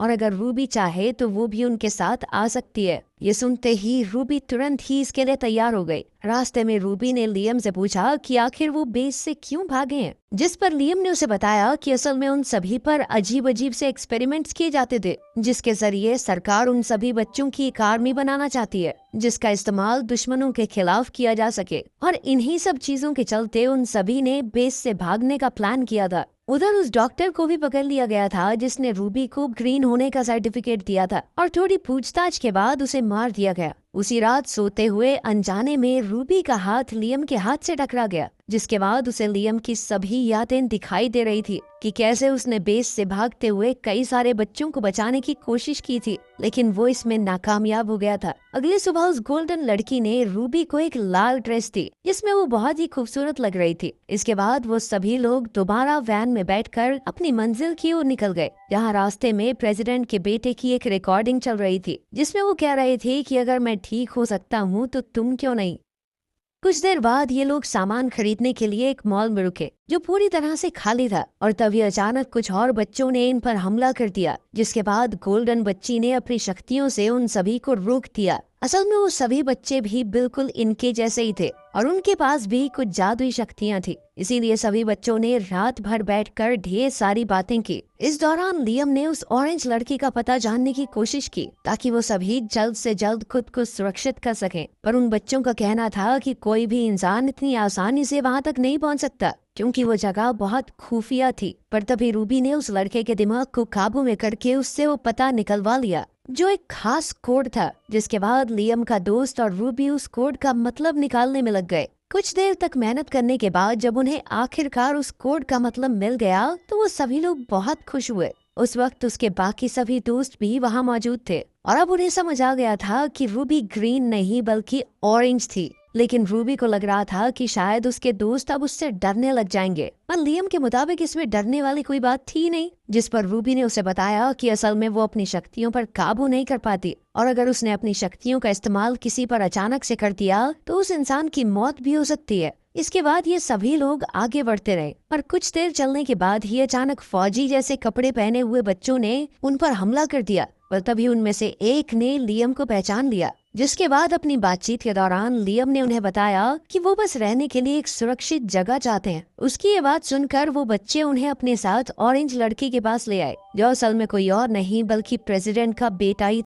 और अगर रूबी चाहे तो वो भी उनके साथ आ सकती है। ये सुनते ही रूबी तुरंत ही इसके लिए तैयार हो गई। रास्ते में रूबी ने लियम से पूछा कि आखिर वो बेस से क्यों भागे हैं, जिस पर लियम ने उसे बताया कि असल में उन सभी पर अजीब अजीब से एक्सपेरिमेंट्स किए जाते थे, जिसके जरिए सरकार उन सभी बच्चों की एक आर्मी बनाना चाहती है जिसका इस्तेमाल दुश्मनों के खिलाफ किया जा सके। और इन्हीं सब चीजों के चलते उन सभी ने बेस से भागने का प्लान किया था। उधर उस डॉक्टर को भी पकड़ लिया गया था जिसने रूबी को ग्रीन होने का सर्टिफिकेट दिया था और थोड़ी पूछताछ के बाद उसे मार दिया गया। उसी रात सोते हुए अनजाने में रूबी का हाथ लियम के हाथ से टकरा गया, जिसके बाद उसे लियम की सभी यादें दिखाई दे रही थी कि कैसे उसने बेस से भागते हुए कई सारे बच्चों को बचाने की कोशिश की थी, लेकिन वो इसमें नाकामयाब हो गया था। अगली सुबह उस गोल्डन लड़की ने रूबी को एक लाल ड्रेस दी जिसमें वो बहुत ही खूबसूरत लग रही थी। इसके बाद वो सभी लोग दोबारा वैन में बैठकर अपनी मंजिल की ओर निकल गए, जहाँ रास्ते में प्रेसिडेंट के बेटे की एक रिकॉर्डिंग चल रही थी जिसमें वो कह रहे थे कि अगर मैं ठीक हो सकता हूँ तो तुम क्यों नहीं। कुछ देर बाद ये लोग सामान खरीदने के लिए एक मॉल में रुके जो पूरी तरह से खाली था, और तभी अचानक कुछ और बच्चों ने इन पर हमला कर दिया, जिसके बाद गोल्डन बच्ची ने अपनी शक्तियों से उन सभी को रोक दिया। असल में वो सभी बच्चे भी बिल्कुल इनके जैसे ही थे और उनके पास भी कुछ जादुई शक्तियां थी, इसीलिए सभी बच्चों ने रात भर बैठकर ढेर सारी बातें की। इस दौरान लियम ने उस ऑरेंज लड़की का पता जानने की कोशिश की ताकि वो सभी जल्द से जल्द खुद को सुरक्षित कर सकें, पर उन बच्चों का कहना था कि कोई भी इंसान इतनी आसानी से वहां तक नहीं पहुंच सकता क्योंकि वो जगह बहुत खुफिया थी। पर तभी रूबी ने उस लड़के के दिमाग को काबू में करके उससे वो पता निकलवा लिया जो एक खास कोड था, जिसके बाद लियम का दोस्त और रूबी उस कोड का मतलब निकालने में लग गए। कुछ देर तक मेहनत करने के बाद जब उन्हें आखिरकार उस कोड का मतलब मिल गया तो वो सभी लोग बहुत खुश हुए। उस वक्त उसके बाकी सभी दोस्त भी वहाँ मौजूद थे और अब उन्हें समझ आ गया था कि रूबी ग्रीन नहीं बल्कि ऑरेंज थी, लेकिन रूबी को लग रहा था कि शायद उसके दोस्त अब उससे डरने लग जाएंगे, पर लियम के मुताबिक इसमें डरने वाली कोई बात थी नहीं। जिस पर रूबी ने उसे बताया कि असल में वो अपनी शक्तियों पर काबू नहीं कर पाती और अगर उसने अपनी शक्तियों का इस्तेमाल किसी पर अचानक से कर दिया तो उस इंसान की मौत भी हो सकती है। इसके बाद ये सभी लोग आगे बढ़ते रहे, पर कुछ देर चलने के बाद ही अचानक फौजी जैसे कपड़े पहने हुए बच्चों ने उन पर हमला कर दिया, पर तभी उनमें से एक ने लियम को पहचान लिया, जिसके बाद अपनी बातचीत के दौरान लियम ने उन्हें बताया कि वो बस रहने के लिए एक सुरक्षित जगह चाहते हैं। उसकी ये बात सुनकर वो बच्चे उन्हें अपने साथ ऑरेंज लड़की के पास ले आए, जो असल में कोई और नहीं बल्कि प्रेसिडेंट का बेटा ही